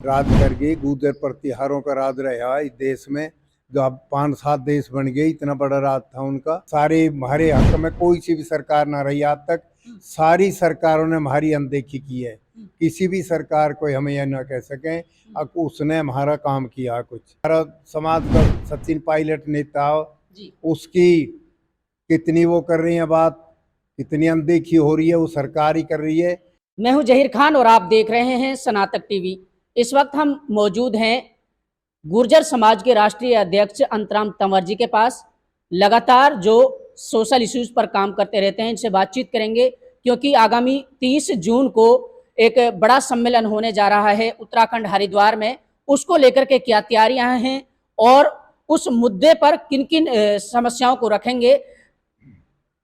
राज करके गुर्जर प्रतिहारों का राज रहा इस देश में। जो अब 5-7 देश बन गए, इतना बड़ा राज था उनका। सारे हमारे हक में कोई सी भी सरकार ना रही आज तक। सारी सरकारों ने हमारी अनदेखी की है। किसी भी सरकार को हमें यह ना कह सकें अब उसने हमारा काम किया। कुछ हमारा समाज का सचिन पायलट नेता, उसकी कितनी वो कर रही है बात, कितनी अनदेखी हो रही है, वो सरकार ही कर रही है। मैं हूं जहीर खान और आप देख रहे हैं सनातक टीवी। इस वक्त हम मौजूद हैं गुर्जर समाज के राष्ट्रीय अध्यक्ष अंतराम तंवर जी के पास। लगातार जो सोशल इश्यूज पर काम करते रहते हैं, इनसे बातचीत करेंगे क्योंकि आगामी 30 जून को एक बड़ा सम्मेलन होने जा रहा है उत्तराखंड हरिद्वार में। उसको लेकर के क्या तैयारियां हैं और उस मुद्दे पर किन किन समस्याओं को रखेंगे।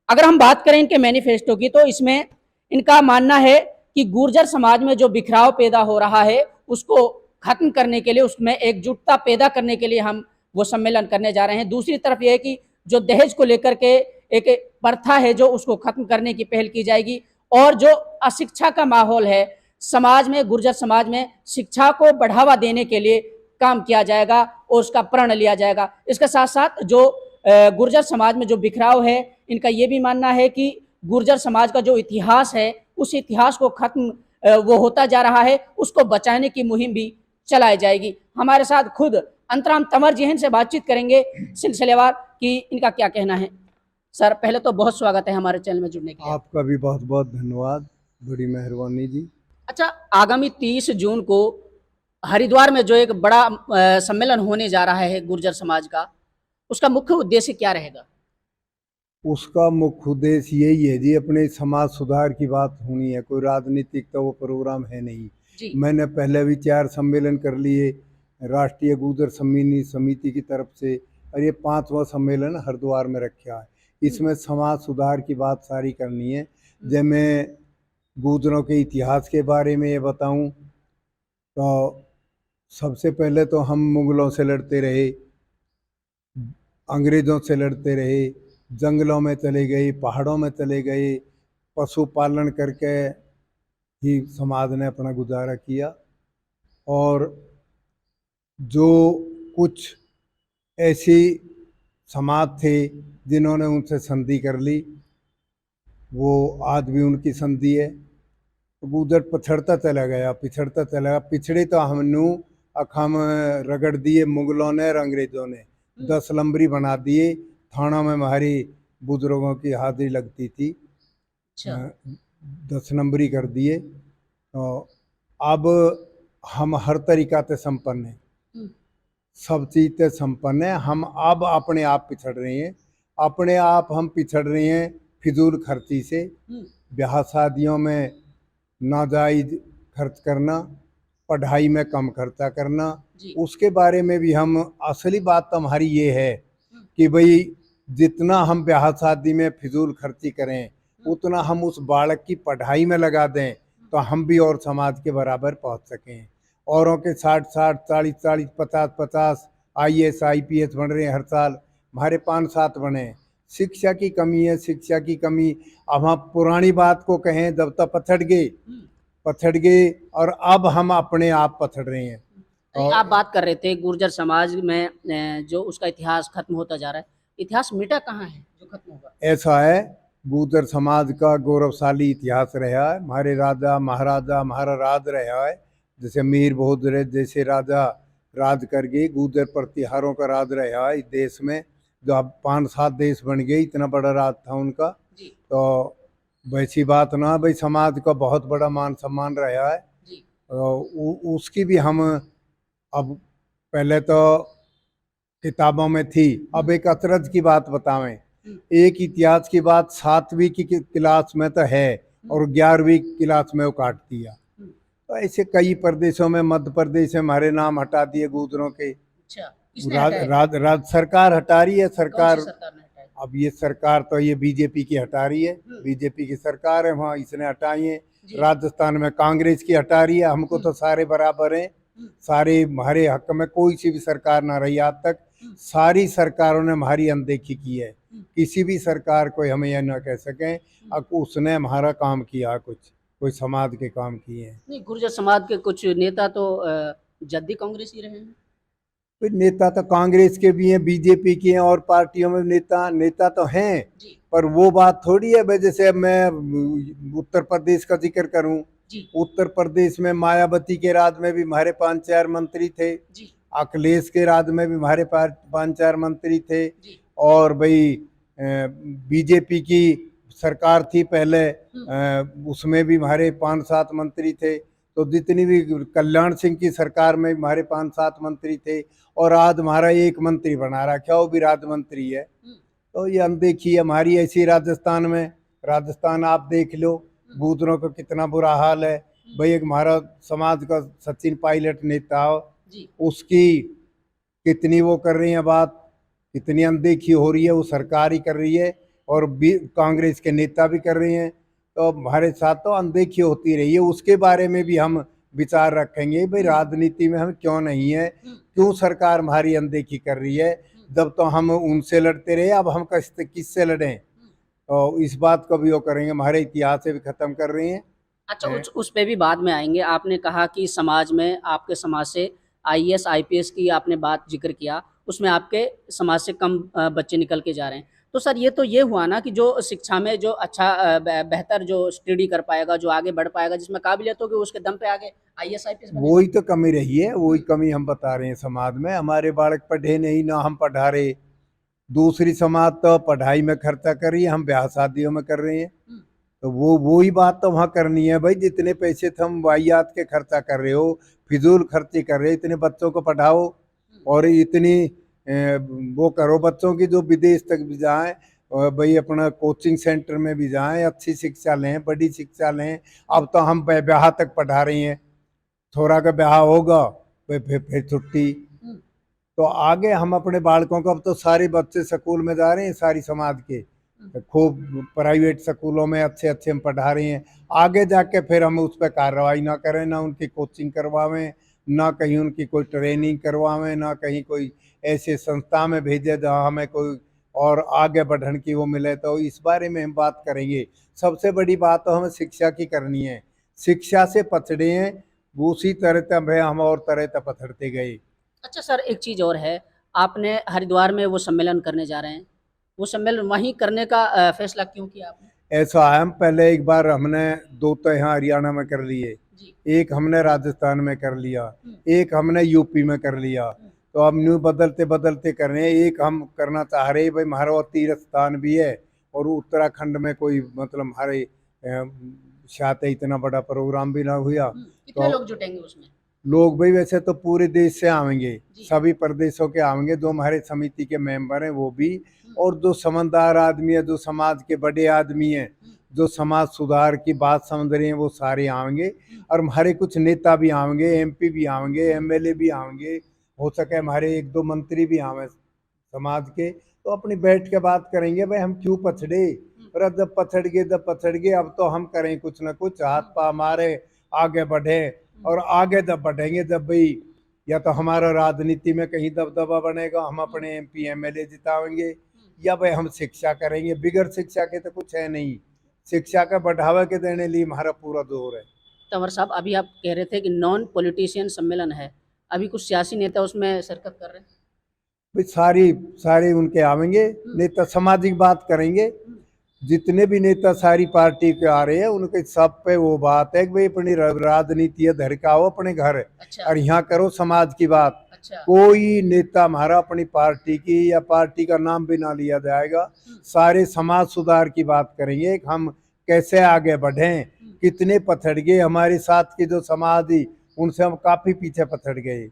अगर हम बात करें इनके मैनिफेस्टो की, तो इसमें इनका मानना है कि गुर्जर समाज में जो बिखराव पैदा हो रहा है उसको खत्म करने के लिए, उसमें एकजुटता पैदा करने के लिए हम वो सम्मेलन करने जा रहे हैं। दूसरी तरफ यह है कि जो दहेज को लेकर के एक प्रथा है जो उसको खत्म करने की पहल की जाएगी, और जो अशिक्षा का माहौल है समाज में, गुर्जर समाज में शिक्षा को बढ़ावा देने के लिए काम किया जाएगा और उसका प्रण लिया जाएगा। इसके साथ साथ जो गुर्जर समाज में जो बिखराव है, इनका ये भी मानना है कि गुर्जर समाज का जो इतिहास है उस इतिहास को खत्म वो होता जा रहा है, उसको बचाने की मुहिम भी चलाई जाएगी। हमारे साथ खुद अंतराम तंवर जी हैं, इनसे बातचीत करेंगे सिलसिलेवार कि इनका क्या कहना है। सर, पहले तो बहुत स्वागत है हमारे चैनल में जुड़ने के लिए। आपका भी बहुत बहुत धन्यवाद, बड़ी मेहरबानी जी। अच्छा, आगामी 30 जून को हरिद्वार में जो एक बड़ा सम्मेलन होने जा रहा है गुर्जर समाज का, उसका मुख्य उद्देश्य क्या रहेगा? उसका मुख्य उद्देश्य यही है जी, अपने समाज सुधार की बात होनी है। कोई राजनीतिक तो वो प्रोग्राम है नहीं जी। मैंने पहले भी 4 सम्मेलन कर लिए राष्ट्रीय गुर्जर समिति की तरफ से, और ये 5वां सम्मेलन हरिद्वार में रखा है। इसमें समाज सुधार की बात सारी करनी है। जब मैं गुर्जरों के इतिहास के बारे में ये बताऊं तो सबसे पहले तो हम मुगलों से लड़ते रहे, अंग्रेज़ों से लड़ते रहे, जंगलों में चले गए, पहाड़ों में चले गए, पशुपालन करके ही समाज ने अपना गुजारा किया। और जो कुछ ऐसी समाज थे जिन्होंने उनसे संधि कर ली, वो आज भी उनकी संधि है। तो उधर पिछड़ता चला गया, पिछड़ता चला गया। पिछड़े तो हमनू अखम रगड़ दिए मुगलों ने और अंग्रेज़ों ने, 10 नंबरी बना दिए। थाना में हमारी बुजुर्गों की हाजिरी लगती थी, 10 नंबरी कर दिए। तो अब हम हर तरीका से संपन्न हैं, सब चीज़ से संपन्न है। हम अब अपने आप पिछड़ रहे हैं, अपने आप हम पिछड़ रहे हैं फिजूल खर्ची से। ब्याह शादियों में नाजायज खर्च करना, पढ़ाई में कम खर्चा करना, उसके बारे में भी हम, असली बात तो हमारी ये है कि भाई जितना हम ब्याह शादी में फिजूल खर्ची करें उतना हम उस बालक की पढ़ाई में लगा दें तो हम भी और समाज के बराबर पहुंच सकें। औरों के 60-60, 40-40, 50-50 IAS IPS बन रहे हैं हर साल, हमारे 5-7 बने। शिक्षा की कमी है, शिक्षा की कमी। अब हम पुरानी बात को कहें, जब तक पछड़ गए और अब हम अपने आप पछड़ रहे हैं। और आप बात कर रहे थे गुर्जर समाज में जो उसका इतिहास खत्म होता जा रहा है, इतिहास मिटा कहाँ है जो खत्म होगा? ऐसा है, गुर्जर समाज का गौरवशाली इतिहास रहा है। हमारे राजा महाराजा, हमारा राज रहा है। जैसे मीर बहादुर जैसे राजा राज कर गए, गुर्जर प्रतिहारों का राज रहा है इस देश में। जो अब 5-7 देश बन गए, इतना बड़ा राज था उनका। तो वैसी बात ना, भाई समाज का बहुत बड़ा मान सम्मान रहा है। उसकी भी हम, अब पहले तो किताबों में थी, अब एक अचरज की बात बतावें। एक इतिहास की बात 7वीं की क्लास में तो है और 11वीं क्लास में वो काट दिया। तो ऐसे कई प्रदेशों में, मध्य प्रदेश में हमारे नाम हटा दिए गुर्जरों के। राज सरकार हटा रही है, सरकार। अब ये सरकार तो ये बीजेपी की हटा रही है, बीजेपी की सरकार है वहाँ, इसने हटाई है। राजस्थान में कांग्रेस की हटा रही है। हमको तो सारे बराबर हैं, सारे हमारे हक में कोई सी भी सरकार ना रही आज तक। सारी सरकारों ने हमारी अनदेखी की है। किसी भी सरकार को हमें यह ना कह सकें अब उसने हमारा काम किया, कुछ कोई समाज के काम किए हैं। नहीं, गुर्जर समाज के कुछ नेता तो जद्दी कांग्रेस ही रहे हैं। फिर नेता तो कांग्रेस के भी हैं, बीजेपी के हैं, और पार्टियों में नेता नेता तो हैं। जी पर वो बात थोड़ी है भाई, जैसे अब मैं उत्तर प्रदेश का जिक्र करूं, जी उत्तर प्रदेश में मायावती के राज में भी हमारे 5-4 मंत्री थे, जी अखिलेश के राज में भी हमारे 5-4 मंत्री थे, जी। और भाई बीजेपी की सरकार थी पहले, उसमें भी हमारे 5-7 मंत्री थे। तो जितनी भी कल्याण सिंह की सरकार में हमारे 5-7 मंत्री थे, और आज हमारा एक मंत्री बना रखा, वो भी राज्य मंत्री है। तो ये अनदेखी है हमारी ऐसी राजस्थान में। राजस्थान आप देख लो, बूथरों का कितना बुरा हाल है भाई। एक हमारा समाज का सचिन पायलट नेता हो, जी उसकी कितनी वो कर रही है बात, कितनी अनदेखी हो रही है, वो सरकार ही कर रही है, और कांग्रेस के नेता भी कर रहे हैं। तो हमारे साथ तो अनदेखी होती रही है, उसके बारे में भी हम विचार रखेंगे भाई, राजनीति में हम क्यों नहीं है, क्यों सरकार हमारी अनदेखी कर रही है। जब तो हम उनसे लड़ते रहे, अब हम किससे लड़ें। तो इस बात को भी वो करेंगे, हमारे इतिहास से भी खत्म कर रहे हैं। अच्छा, उस पे भी बाद में आएंगे। आपने कहा कि समाज में, आपके समाज से आईएएस आईपीएस की आपने बात जिक्र किया, उसमें आपके समाज से कम बच्चे निकल के जा रहे हैं। तो सर ये तो ये हुआ ना कि जो शिक्षा में जो अच्छा बेहतर जो स्टडी कर पाएगा, जो आगे बढ़ पाएगा, जिसमें काबिलियत होगी, उसके दम पे आगे आईएएस आईपीएस बनेगा। वही तो कमी रही है, वही कमी हम बता रहे हैं समाज में। हमारे बालक पढ़े नहीं, ना हम पढ़ा रहे। दूसरी समाज तो पढ़ाई में खर्चा कर रही है, हम ब्याह शादियों में कर रहे हैं। तो वो ही बात तो वहाँ करनी है भाई, जितने पैसे तुम वाहियात के खर्चा कर रहे हो, फिजूल खर्ची कर रहे हो, इतने बच्चों को पढ़ाओ, और इतनी वो करो बच्चों की जो विदेश तक भी जाएं, और भाई अपना कोचिंग सेंटर में भी जाएं, अच्छी शिक्षा लें, बड़ी शिक्षा लें। अब तो हम ब्याह तक पढ़ा रही हैं, थोड़ा का ब्याह होगा फिर छुट्टी। तो आगे हम अपने बालकों को, अब तो सारे बच्चे स्कूल में जा रहे हैं सारी समाज के, खूब प्राइवेट स्कूलों में अच्छे अच्छे हम पढ़ा रहे हैं। आगे जाके फिर हम उस पर कार्रवाई ना करें, ना उनकी कोचिंग करवावें, ना कहीं उनकी कोई ट्रेनिंग करवावें, ना कहीं कोई ऐसे संस्था में भेजे जहाँ हमें कोई और आगे बढ़ने की वो मिले। तो इस बारे में हम बात करेंगे। सबसे बड़ी बात तो हमें शिक्षा की करनी है। शिक्षा से पछड़े हैं, उसी तरह तब है हम और तरह तक पछड़ते गए। अच्छा सर, एक चीज़ और है, आपने हरिद्वार में वो सम्मेलन करने जा रहे हैं, वो सम्मेलन वहीं करने का फैसला क्यों किया आपने? ऐसा है, हम पहले एक बार हमने 2 तो यहाँ हरियाणा में कर लिए, जी एक हमने राजस्थान में कर लिया, एक हमने यूपी में कर लिया। तो अब न्यू बदलते बदलते कर रहे हैं। एक हम करना चाह रहे हैं भाई, हमारा वो तीर्थ स्थान भी है, और उत्तराखंड में कोई मतलब हमारे साथ इतना बड़ा प्रोग्राम भी ना हुआ। कितने लोग जुटेंगे उसमें? लोग भाई वैसे तो पूरे देश से आवेंगे, जी। सभी प्रदेशों के आवेंगे, जो हमारे समिति के मेंबर हैं वो भी, और जो समझदार आदमी है, जो समाज के बड़े आदमी हैं, जो समाज सुधार की बात समझ रहे हैं, वो सारे आवेंगे। और हमारे कुछ नेता भी आवेंगे, एमपी भी आवेंगे, एमएलए भी आवेंगे, हो सके हमारे 1-2 मंत्री भी आवे समाज के। तो अपनी बैठ के बात करेंगे भाई, हम क्यों पछड़े, और जब पछड़ गए अब तो हम करें कुछ ना कुछ, हाथ पा मारे आगे बढ़े। और आगे जब बढ़ेंगे, जब भाई या तो हमारा राजनीति में कहीं दबदबा बनेगा, हम अपने एमपी एमएलए जिताएंगे, या भाई हम शिक्षा करेंगे। बिगड़ शिक्षा के तो कुछ है नहीं, शिक्षा का बढ़ावा के देने लिए हमारा पूरा जोर है। तंवर साहब, अभी आप कह रहे थे कि नॉन पॉलिटिशियन सम्मेलन है, अभी कुछ सियासी नेता उसमें शिरकत कर रहे हैं? भाई सारे उनके आवेंगे नेता, सामाजिक बात करेंगे। जितने भी नेता सारी पार्टी के आ रहे हैं, उनके सब पे वो बात है कि भाई अपनी राजनीति है, धर के आओ अपने घर, अच्छा और यहाँ करो समाज की बात। अच्छा। कोई नेता हमारा अपनी पार्टी की या पार्टी का नाम भी ना लिया जाएगा, सारे समाज सुधार की बात करेंगे कि हम कैसे आगे बढ़ें, कितने पछड़ गए हमारे साथ के जो समाज ही, उनसे हम काफी पीछे पछड़ गए।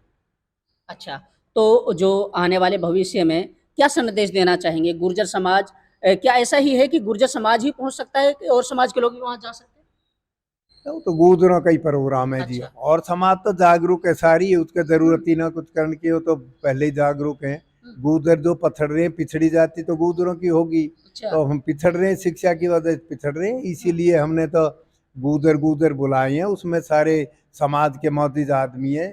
अच्छा, तो जो आने वाले भविष्य में क्या संदेश देना चाहेंगे गुर्जर समाज? क्या ऐसा ही है कि गुर्जर समाज ही पहुंच सकता है कि और समाज के लोग भी वहां जा सकते हैं? तो गुजरों का ही प्रोग्राम है जी, अच्छा। और समाज तो जागरूक है सारी है, उसके जरूरत ही ना कुछ करने की हो, तो पहले ही जागरूक है। गुजर जो पछड़ रहे हैं, पिछड़ी जाति तो गुजरों की होगी, अच्छा। तो हम पिछड़ रहे हैं, शिक्षा की वजह से पिछड़ रहे हैं, इसीलिए हमने तो गुजर बुलाए हैं। उसमें सारे समाज के मौजूद आदमी है,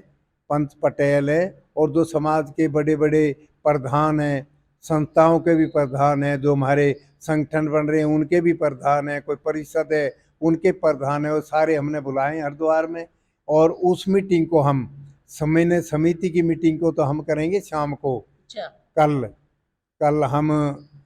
पंच पटेल है, और जो समाज के बड़े बड़े प्रधान हैं, संस्थाओं के भी प्रधान हैं, जो हमारे संगठन बन रहे हैं उनके भी प्रधान हैं, कोई परिषद है उनके प्रधान है, वो सारे हमने बुलाए हैं हरिद्वार में। और उस मीटिंग को हम समय समिति की मीटिंग को तो हम करेंगे शाम को। अच्छा। कल कल हम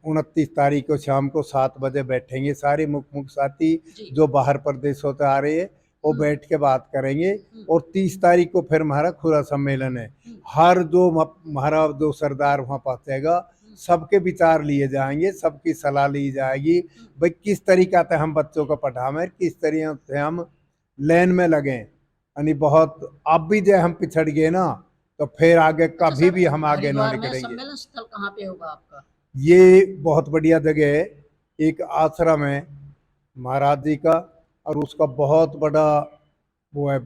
29 तारीख को शाम को 7 बजे बैठेंगे, सारे मुख्य साथी जी। जो बाहर प्रदेशों से आ रहे हैं वो बैठ के बात करेंगे। और 30 तारीख को फिर हमारा खुला सम्मेलन है। हर जो हमारा जो सरदार वहाँ पहुँचेगा सबके विचार लिए जाएंगे, सबकी सलाह ली जाएगी। भाई किस तरीका से हम बच्चों को पढ़ावें, किस तरीके से हम लाइन में लगें। यानी बहुत अब भी जो हम पिछड़ गए ना तो फिर आगे कभी भी हम आगे ना हरिद्वार में निकलेंगे। सम्मेलन स्थल कहाँ पे होगा आपका? ये बहुत बढ़िया जगह है, एक आश्रम है महाराज जी का, और उसका बहुत बड़ा वो है,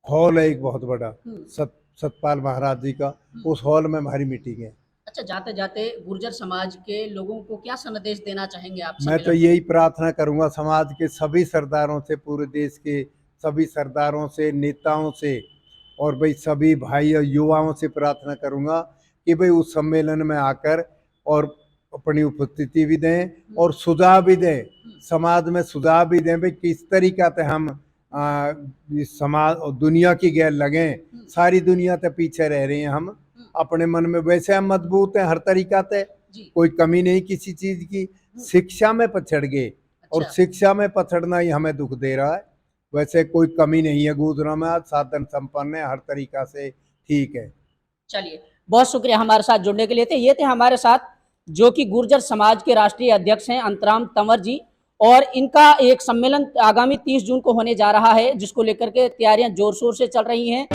हॉल है एक बहुत बड़ा सतपाल महाराज जी का, उस हॉल में हमारी मीटिंग है। अच्छा, जाते जाते गुर्जर समाज के लोगों को क्या संदेश देना चाहेंगे आप? मैं तो यही प्रार्थना करूंगा समाज के सभी सरदारों से, पूरे देश के सभी सरदारों से, नेताओं से, और भाई सभी भाई और युवाओं से प्रार्थना करूंगा कि भाई उस सम्मेलन में आकर और अपनी उपस्थिति भी दें और सुझाव भी दें, समाज में सुझाव भी दें भाई किस तरीका से हम इस समाज और दुनिया की गैर लगें। सारी दुनिया से पीछे रह रहे हैं हम, अपने मन में वैसे हम मजबूत हैं हर तरीका से, कोई कमी नहीं किसी चीज की। शिक्षा में पछड़ गए और शिक्षा में पछड़ना ही हमें दुख दे रहा है। वैसे कोई कमी नहीं है गुजरा में, आज साधन संपन्न है, हर तरीका से ठीक है। चलिए, बहुत शुक्रिया हमारे साथ जुड़ने के लिए। ये थे हमारे साथ जो कि गुर्जर समाज के राष्ट्रीय अध्यक्ष हैं अंतराम तंवर जी, और इनका एक सम्मेलन आगामी 30 जून को होने जा रहा है, जिसको लेकर के तैयारियां जोर शोर से चल रही हैं।